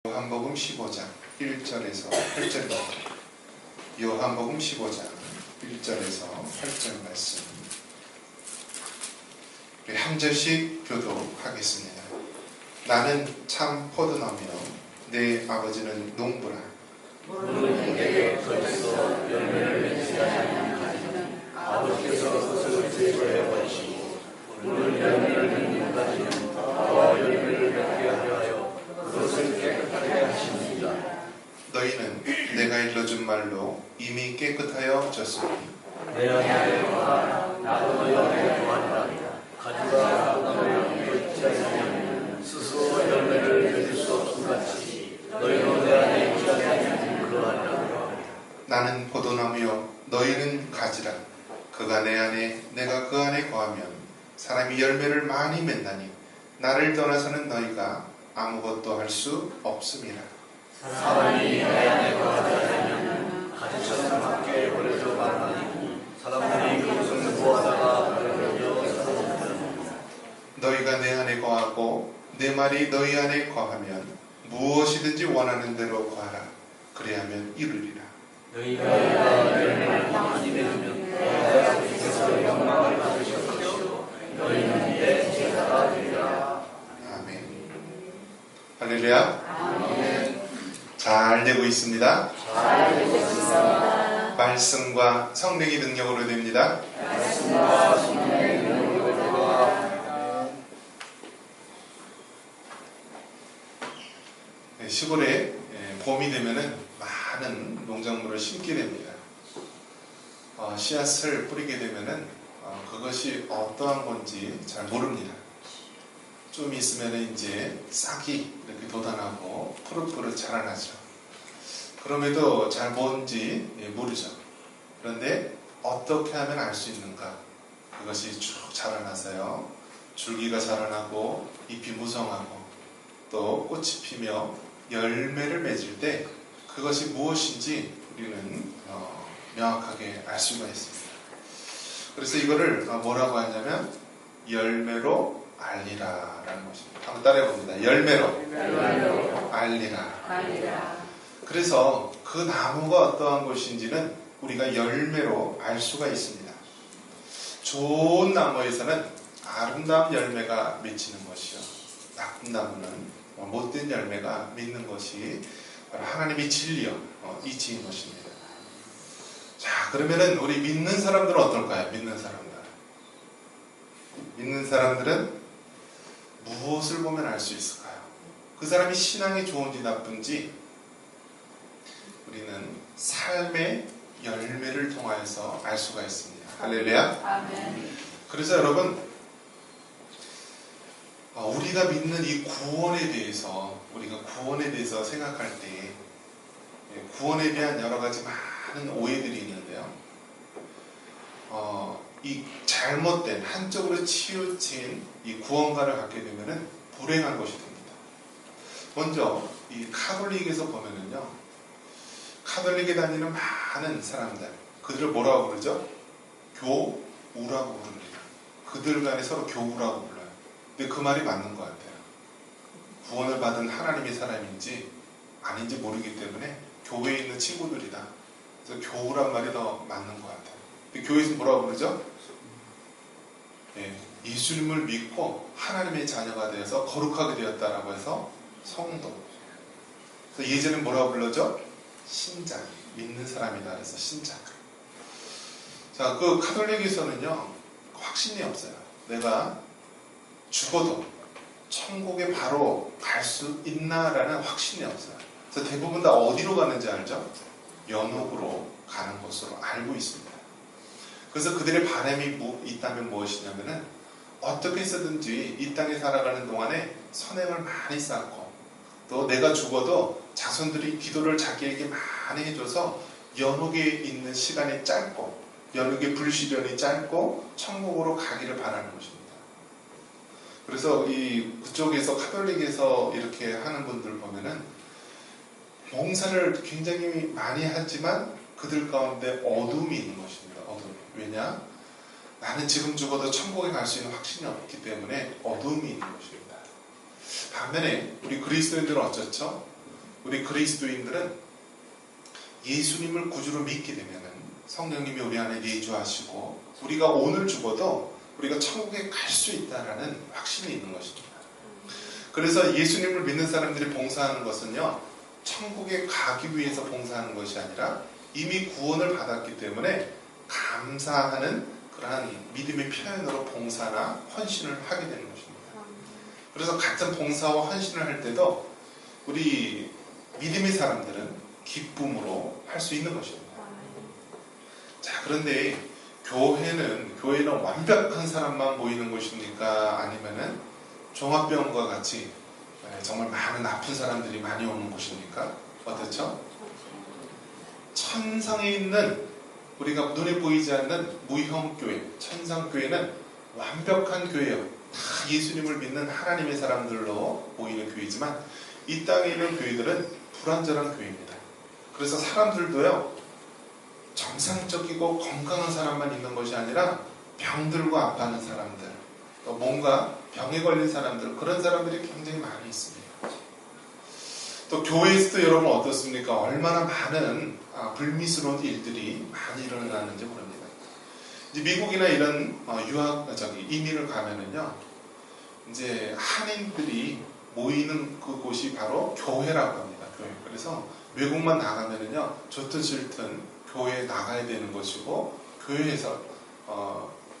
요한복음 15장 1절에서 8절입니다. 요한복음 15장 1절에서 8절 말씀 우리 한 절씩 교독하겠습니다. 나는 참 포도나무요 내 아버지는 농부라. 물은 내게 거기서 열매를 맺지 않는 가지는 아버지께서 그것을 제거해 버리시고 물은 열매를 맺는 가지는 더 열매를 맺게 하여 그것을 깨끗하게 하십니다. 너희는 내가 일러준 말로 이미 깨끗하여 졌으니 내 안에 거하라. 나도 너희 안에 거하리라. 가지가 포도나무에 맺지 않으면 스스로 열매를 맺을 수 없음 같이 너희도 내 안에 있지 않으면 그러하리라. 나는 포도나무요 너희는 가지라. 그가 내 안에 내가 그 안에 거하면 사람이 열매를 많이 맺나니 나를 떠나서는 너희가 아무것도 할 수 없음이라. 사람이 내 안에 거하지 않으면 가지처럼 밖에 버려져 말하니 사람들이 그것을 구하다가 버려져 사라집니다. 너희가 내 안에 거하고 내 말이 너희 안에 거하면 무엇이든지 원하는 대로 구하라. 그래야면 이루리라. 너희가 열매를 많이 맺으면 내 아버지께서 영광을 받으실 것이요 너희는 내 제자가 되리라. 아멘. 할렐루야. 아멘. 잘 되고 있습니다. 잘 되고 있습니다. 말씀과 성령의 능력으로 됩니다. 말씀과 성령의 능력으로 되리라. 시골에 봄이 되면은 많은 농작물을 심게 됩니다. 씨앗을 뿌리게 되면은 그것이 어떠한 건지 잘 모릅니다. 좀 있으면은 이제 싹이 이렇게 돋아나고 푸릇푸릇 자라나죠. 그럼에도 잘 뭔지 모르죠. 그런데 어떻게 하면 알 수 있는가? 그것이 쭉 자라나서요. 줄기가 자라나고 잎이 무성하고 또 꽃이 피며 열매를 맺을 때 그것이 무엇인지 우리는 명확하게 알 수가 있습니다. 그래서 이거를 뭐라고 하냐면 열매로 알리라 라는 것입니다. 한번 따라해봅니다. 열매로 알리라. 그래서 그 나무가 어떠한 것인지는 우리가 열매로 알 수가 있습니다. 좋은 나무에서는 아름다운 열매가 맺히는 것이요, 나쁜 나무는 못된 열매가 맺는 것이 바로 하나님의 진리요 이치인 것입니다. 자, 그러면은 우리 믿는 사람들은 어떨까요? 믿는 사람들은 무엇을 보면 알 수 있을까요? 그 사람이 신앙이 좋은지 나쁜지 우리는 삶의 열매를 통하여서 알 수가 있습니다. 할렐루야. 아멘. 그래서 여러분, 우리가 믿는 이 구원에 대해서 생각할 때 구원에 대한 여러 가지 많은 오해들이 있는데요. 이 잘못된 한쪽으로 치우친 이 구원관을 갖게 되면은 불행한 것이 됩니다. 먼저 이 카톨릭에서 보면은요, 카톨릭에 다니는 많은 사람들, 그들을 뭐라고 부르죠? 교우라고 부릅니다. 그들 간에 서로 교우라고 불러요. 근데 그 말이 맞는 것 같아요. 구원을 받은 하나님의 사람인지 아닌지 모르기 때문에 교회에 있는 친구들이다. 그래서 교우란 말이 더 맞는 것 같아요. 근데 교회에서 뭐라고 부르죠? 예수님을 믿고 하나님의 자녀가 되어서 거룩하게 되었다라고 해서 성도. 그래서 예전엔 뭐라고 불렀죠? 신자. 믿는 사람이다. 그래서 신자. 자, 그 카톨릭에서는요, 확신이 없어요. 내가 죽어도 천국에 바로 갈 수 있나라는 확신이 없어요. 그래서 대부분 다 어디로 가는지 알죠? 연옥으로 가는 것으로 알고 있습니다. 그래서 그들의 바람이 있다면 무엇이냐면은 어떻게 해서든지 이 땅에 살아가는 동안에 선행을 많이 쌓고 또 내가 죽어도 자손들이 기도를 자기에게 많이 해줘서 연옥에 있는 시간이 짧고 연옥의 불시련이 짧고 천국으로 가기를 바라는 것입니다. 그래서 그쪽에서 카톨릭에서 이렇게 하는 분들 보면은 봉사를 굉장히 많이 하지만 그들 가운데 어둠이 있는 것입니다. 어둠. 왜냐? 나는 지금 죽어도 천국에 갈 수 있는 확신이 없기 때문에 어둠이 있는 것입니다. 반면에 우리 그리스도인들은 어쩌죠? 우리 그리스도인들은 예수님을 구주로 믿게 되면은 성령님이 우리 안에 내주하시고 우리가 오늘 죽어도 우리가 천국에 갈 수 있다라는 확신이 있는 것입니다. 그래서 예수님을 믿는 사람들이 봉사하는 것은요, 천국에 가기 위해서 봉사하는 것이 아니라 이미 구원을 받았기 때문에 감사하는 그러한 믿음의 표현으로 봉사나 헌신을 하게 되는 것입니다. 그래서 같은 봉사와 헌신을 할 때도 우리 믿음의 사람들은 기쁨으로 할 수 있는 것입니다. 자, 그런데 교회는 완벽한 사람만 모이는 곳입니까? 아니면은 종합병원과 같이 정말 많은 아픈 사람들이 많이 오는 곳입니까? 어떻죠? 천상에 있는 우리가 눈에 보이지 않는 무형교회, 천상교회는 완벽한 교회요. 다 예수님을 믿는 하나님의 사람들로 모이는 교회지만 이 땅에 있는 교회들은 불완전한 교회입니다. 그래서 사람들도요, 정상적이고 건강한 사람만 있는 것이 아니라 병들고 아파하는 사람들, 또 뭔가 병에 걸린 사람들, 그런 사람들이 굉장히 많이 있습니다. 또 교회에서도 여러분 어떻습니까? 얼마나 많은 불미스러운 일들이 많이 일어나는지 모릅니다. 이제 미국이나 이런 이민을 가면은요, 이제 한인들이 모이는 그곳이 바로 교회라고 합니다. 교회. 그래서 외국만 나가면은요, 좋든 싫든 교회에 나가야 되는 것이고, 교회에서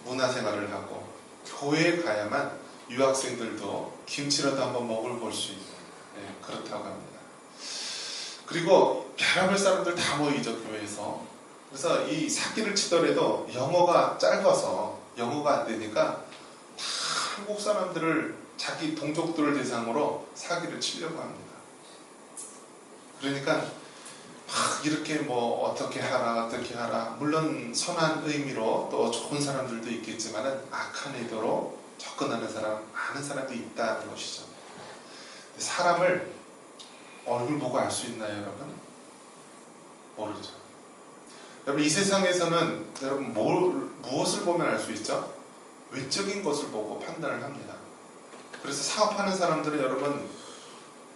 문화생활을 하고, 교회에 가야만 유학생들도 김치라도 한번 먹을 수 있는, 그렇다고 합니다. 그리고 별의별 사람들 다 모이죠, 교회에서. 그래서 이 사기를 치더라도 영어가 짧아서 영어가 안 되니까 다 한국 사람들을 자기 동족들을 대상으로 사기를 치려고 합니다. 그러니까 막 이렇게 어떻게 하라 물론 선한 의미로 또 좋은 사람들도 있겠지만은 악한 의도로 접근하는 많은 사람도 있다는 것이죠. 사람을 얼굴 보고 알 수 있나요, 여러분? 모르죠. 여러분, 이 세상에서는 여러분 무엇을 보면 알 수 있죠? 외적인 것을 보고 판단을 합니다. 그래서 사업하는 사람들은 여러분,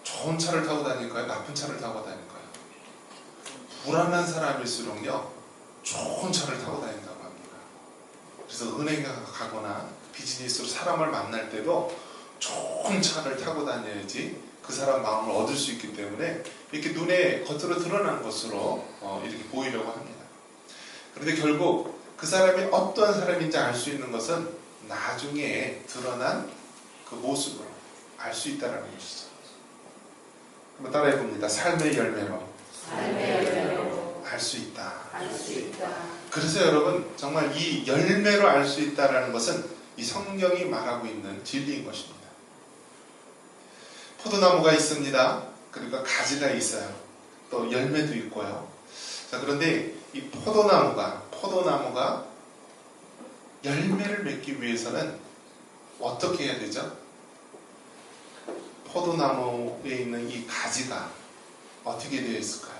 좋은 차를 타고 다닐까요? 나쁜 차를 타고 다닐까요? 불안한 사람일수록요, 좋은 차를 타고 다닌다고 합니다. 그래서 은행에 가거나 비즈니스로 사람을 만날 때도 좋은 차를 타고 다녀야지 그 사람 마음을 얻을 수 있기 때문에 이렇게 눈에 겉으로 드러난 것으로 이렇게 보이려고 합니다. 그런데 결국 그 사람이 어떤 사람인지 알 수 있는 것은 나중에 드러난 그 모습으로 알 수 있다는 것이죠. 한번 따라해 봅니다. 삶의 열매로 알 수 있다. 그래서 여러분, 정말 이 열매로 알 수 있다는 것은 이 성경이 말하고 있는 진리인 것입니다. 포도나무가 있습니다. 그러니까 가지가 있어요. 또 열매도 있고요. 자, 그런데 이 포도나무가 열매를 맺기 위해서는 어떻게 해야 되죠? 포도나무에 있는 이 가지가 어떻게 되어 있을까요?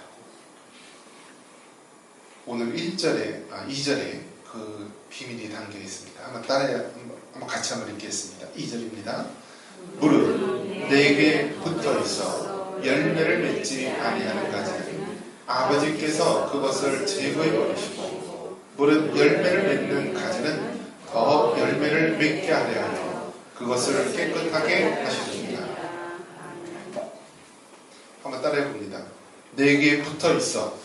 오늘 2절에 그 비밀이 담겨 있습니다. 한번 같이 한번 읽겠습니다. 2절입니다. 무릇 내게 붙어 있어 열매를 맺지 아니하는 가지는 아버지께서 그것을 제거해 버리시고, 무릇 열매를 맺는 가지는 더 열매를 맺게 하려 하여 그것을 깨끗하게 하시느니라. 한번 따라해 봅니다. 내게 붙어 있어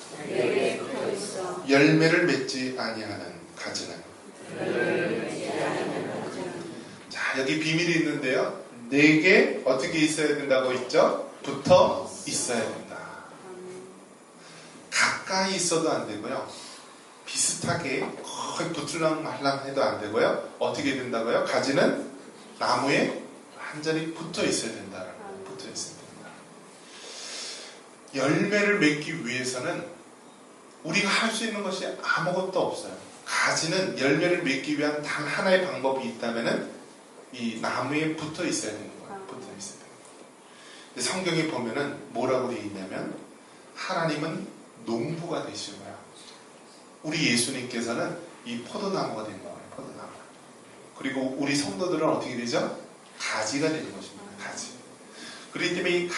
열매를 맺지 아니하는 가지는. 자, 여기 비밀이 있는데요. 내게 어떻게 있어야 된다고 했죠? 붙어 있어야 된다. 가까이 있어도 안 되고요. 비슷하게 거의 붙을랑 말랑 해도 안 되고요. 어떻게 된다고요? 가지는 나무에 완전히 붙어 있어야 된다. 붙어 있어야 된다. 열매를 맺기 위해서는 우리가 할 수 있는 것이 아무것도 없어요. 가지는 열매를 맺기 위한 단 하나의 방법이 있다면은 이 나무에 붙어 있어야 되는 거예요. 붙어 있어야 되는 거예요. 근데 성경에 보면은 뭐라고 되어 있냐면, 하나님은 농부가 되신 거예요. 우리 예수님께서는 이 포도나무가 된 거예요. 포도나무. 그리고 우리 성도들은 어떻게 되죠? 가지가 되는 것입니다. 가지. 그렇기 때문에 이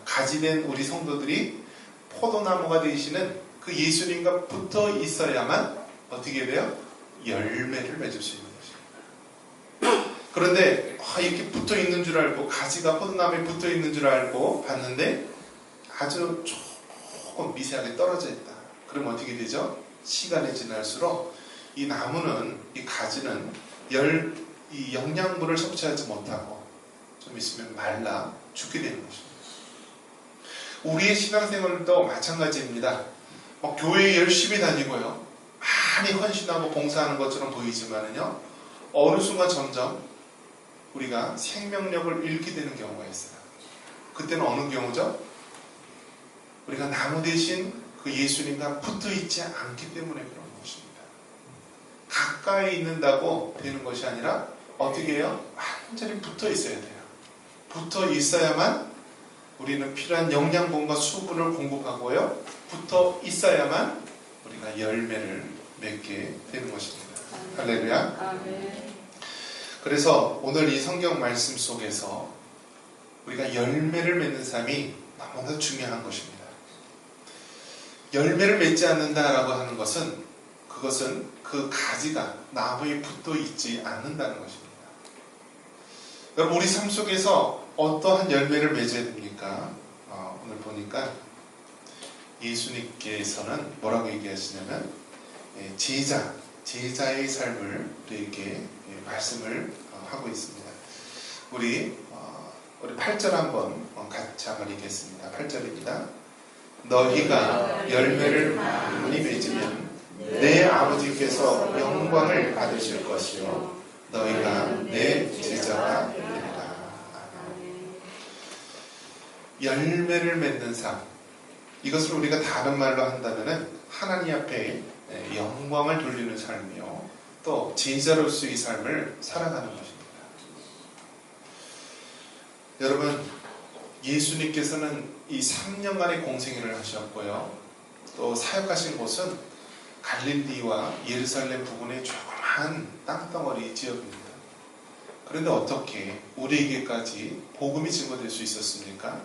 가지된 우리 성도들이 포도나무가 되시는 그 예수님과 붙어 있어야만 어떻게 돼요? 열매를 맺을 수 있는 것입니다. 그런데 이렇게 붙어 있는 줄 알고, 가지가 포도나무에 붙어 있는 줄 알고 봤는데 아주 조금 미세하게 떨어져 있다. 그럼 어떻게 되죠? 시간이 지날수록 이 나무는, 이 가지는 이 영양분을 섭취하지 못하고 좀 있으면 말라 죽게 되는 것입니다. 우리의 신앙생활도 마찬가지입니다. 교회에 열심히 다니고요, 많이 헌신하고 봉사하는 것처럼 보이지만은요, 어느 순간 점점 우리가 생명력을 잃게 되는 경우가 있어요. 그때는 어느 경우죠? 우리가 나무 대신 그 예수님과 붙어 있지 않기 때문에 그런 것입니다. 가까이 있는다고 되는 것이 아니라 어떻게 해요? 완전히 붙어 있어야 돼요. 붙어 있어야만 우리는 필요한 영양분과 수분을 공급하고요, 붙어 있어야만 우리가 열매를 맺게 되는 것입니다. 할렐루야. 아멘. 그래서 오늘 이 성경 말씀 속에서 우리가 열매를 맺는 삶이 너무나 중요한 것입니다. 열매를 맺지 않는다라고 하는 것은, 그것은 그 가지가 나무에 붙어 있지 않는다는 것입니다. 여러분, 우리 삶 속에서 어떠한 열매를 맺어야 됩니까? 오늘 보니까 예수님께서는 뭐라고 얘기하시냐면 제자의 삶을 우리에게 말씀을 하고 있습니다. 우리 8절 한번 같이 한번 읽겠습니다. 8절입니다. 너희가 열매를 많이 맺으면 내 아버지께서 영광을 받으실 것이요 너희가 내 제자가 되리라. 열매를 맺는 삶, 이것을 우리가 다른 말로 한다면 하나님 앞에 영광을 돌리는 삶이요, 또 제자로서의 삶을 살아가는 것입니다. 여러분, 예수님께서는 이 3년간의 공생애를 하셨고요, 또 사역하신 곳은 갈릴리와 예루살렘 부근의 조그만 땅덩어리 지역입니다. 그런데 어떻게 우리에게까지 복음이 증거될 수 있었습니까?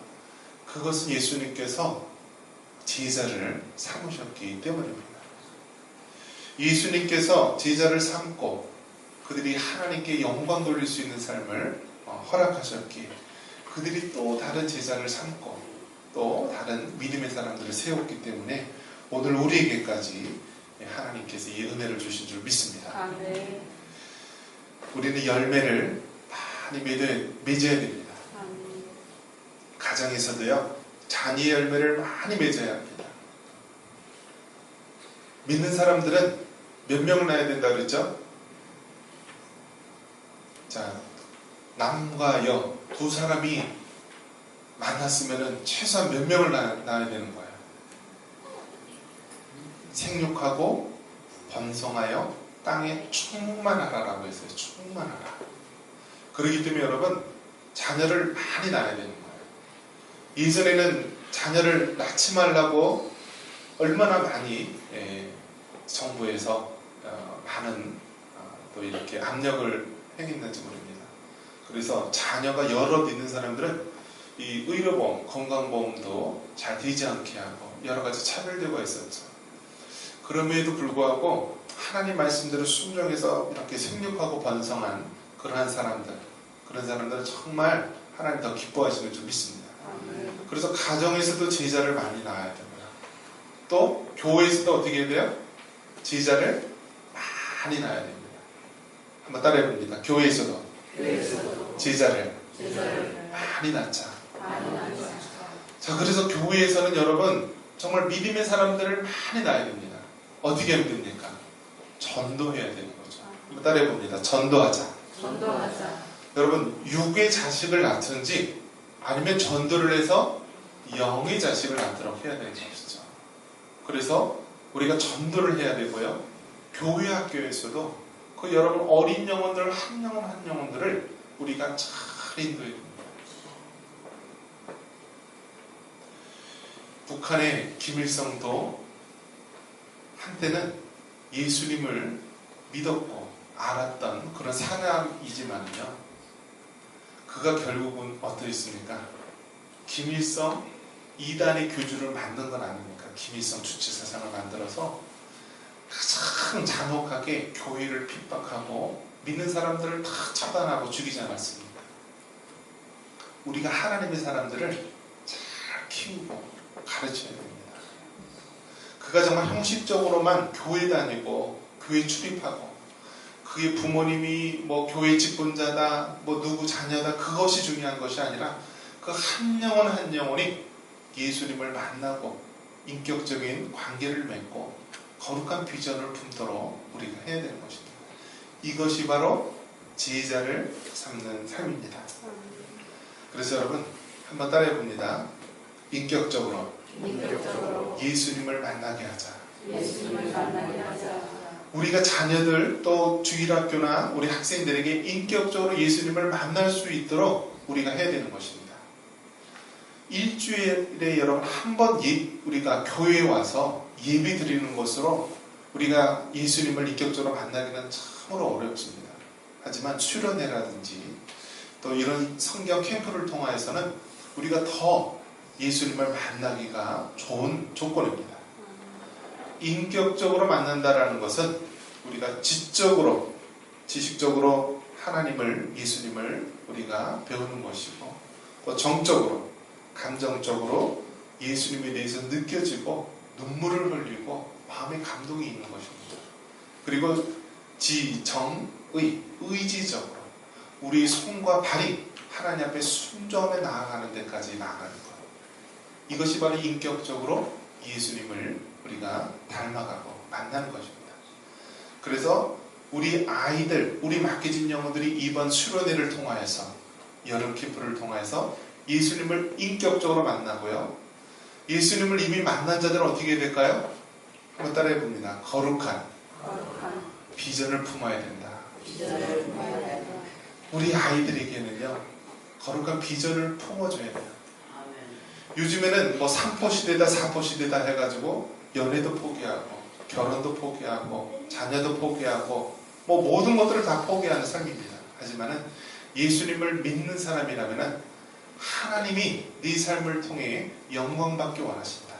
그것은 예수님께서 제자를 삼으셨기 때문입니다. 예수님께서 제자를 삼고 그들이 하나님께 영광 돌릴 수 있는 삶을 허락하셨기에 그들이 또 다른 제자를 삼고 또 다른 믿음의 사람들을 세웠기 때문에 오늘 우리에게까지 하나님께서 이 은혜를 주신 줄 믿습니다. 아멘. 우리는 열매를 많이 맺어야 됩니다. 아멘. 가정에서도요, 자녀의 열매를 많이 맺어야 합니다. 믿는 사람들은 몇 명을 낳아야 된다 그랬죠? 자, 남과 여 두 사람이 만났으면 최소한 몇 명을 낳아야 되는 거예요. 생육하고 번성하여 땅에 충만하라라고 했어요. 충만하라. 그렇기 때문에 여러분, 자녀를 많이 낳아야 되는 거예요. 예전에는 자녀를 낳지 말라고 얼마나 많이 정부에서 많은 또 이렇게 압력을 행했는지 모릅니다. 그래서 자녀가 여럿 있는 사람들은 이 의료보험, 건강보험도 잘 되지 않게 하고 여러 가지 차별되고 있었죠. 그럼에도 불구하고 하나님 말씀대로 순종해서 이렇게 생육하고 번성한 그런 사람들은 정말 하나님 더 기뻐하시는 줄 믿습니다. 그래서 가정에서도 제자를 많이 낳아야 됩니다. 또 교회에서도 어떻게 해야 돼요? 제자를 많이 낳아야 됩니다. 한번 따라해 봅니다. 교회에서도 제자를 많이 낳자. 자, 그래서 교회에서는 여러분 정말 믿음의 사람들을 많이 낳아야 됩니다. 어떻게 하면 됩니까? 전도해야 되는 거죠. 한번 따라해 봅니다. 전도하자. 여러분, 육의 자식을 낳든지 아니면 전도를 해서 영의 자식을 낳도록 해야 되는 것이죠. 그래서 우리가 전도를 해야 되고요, 교회 학교에서도 그 여러분 어린 영혼들 한 영혼들을 우리가 잘 인도해야 됩니다. 북한의 김일성도 한때는 예수님을 믿었고 알았던 그런 사람이지만요, 그가 결국은 어떠했습니까? 김일성 2단의 교주를 만든 건 아닙니까? 김일성 주체사상을 만들어서 가장 잔혹하게 교회를 핍박하고 믿는 사람들을 다 처단하고 죽이지 않았습니까? 우리가 하나님의 사람들을 잘 키우고 가르쳐야 됩니다. 그가 정말 형식적으로만 교회 다니고 교회 출입하고 그의 부모님이 뭐 교회 직분자다 뭐 누구 자녀다 그것이 중요한 것이 아니라 그 한 영혼 한 영혼이 예수님을 만나고 인격적인 관계를 맺고 거룩한 비전을 품도록 우리가 해야 되는 것입니다. 이것이 바로 제자를 삼는 삶입니다. 그래서 여러분 한번 따라해 봅니다. 인격적으로 예수님을 만나게 하자. 우리가 자녀들 또 주일학교나 우리 학생들에게 인격적으로 예수님을 만날 수 있도록 우리가 해야 되는 것입니다. 일주일에 여러분 한 번 우리가 교회에 와서 예배 드리는 것으로 우리가 예수님을 인격적으로 만나기는 참으로 어렵습니다. 하지만 수련회라든지 또 이런 성경 캠프를 통하여서는 우리가 더 예수님을 만나기가 좋은 조건입니다. 인격적으로 만난다라는 것은 우리가 지적으로 지식적으로 하나님을 예수님을 우리가 배우는 것이고 또 정적으로 감정적으로 예수님에 대해서 느껴지고 눈물을 흘리고 마음에 감동이 있는 것입니다. 그리고 의지적으로 우리 손과 발이 하나님 앞에 순종하며 나아가는 데까지 나아가는 것. 이것이 바로 인격적으로 예수님을 우리가 닮아가고 만나는 것입니다. 그래서 우리 아이들, 우리 맡겨진 영혼들이 이번 수련회를 통하여서 여름 캠프를 통해서 예수님을 인격적으로 만나고요. 예수님을 이미 만난 자들은 어떻게 될까요? 한번 따라해 봅니다. 거룩한 비전을 품어야 된다. 우리 아이들에게는요, 거룩한 비전을 품어줘야 돼요. 요즘에는 뭐 3포 시대다 4포 시대다 해가지고 연애도 포기하고 결혼도 포기하고 자녀도 포기하고 뭐 모든 것들을 다 포기하는 삶입니다. 하지만은 예수님을 믿는 사람이라면은 하나님이 네 삶을 통해 영광받기 원하신다.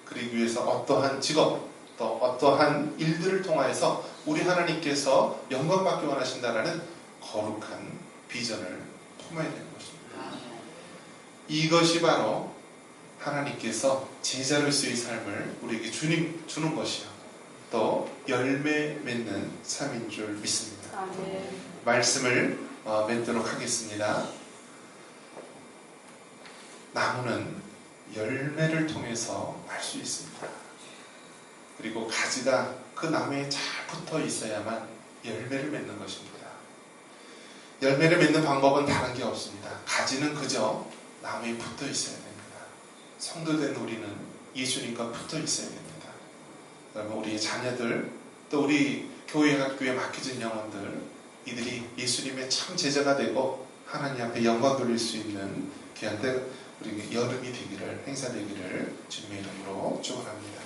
그러기 위해서 어떠한 직업 또 어떠한 일들을 통하여서 우리 하나님께서 영광받기 원하신다라는 거룩한 비전을 품어야 되는 것입니다. 이것이 바로 하나님께서 제자로서의 삶을 우리에게 주는 것이요. 또 열매 맺는 삶인 줄 믿습니다. 말씀을 맺도록 하겠습니다. 나무는 열매를 통해서 알 수 있습니다. 그리고 가지가 그 나무에 잘 붙어 있어야만 열매를 맺는 것입니다. 열매를 맺는 방법은 다른 게 없습니다. 가지는 그저 나무에 붙어 있어야 됩니다. 성도된 우리는 예수님과 붙어 있어야 됩니다. 그러면 우리의 자녀들 또 우리 교회 학교에 맡겨진 영혼들 이들이 예수님의 참 제자가 되고 하나님 앞에 영광 돌릴 수 있는 귀한 때 우리 여름이 되기를 행사되기를 주님의 이름으로 축원합니다.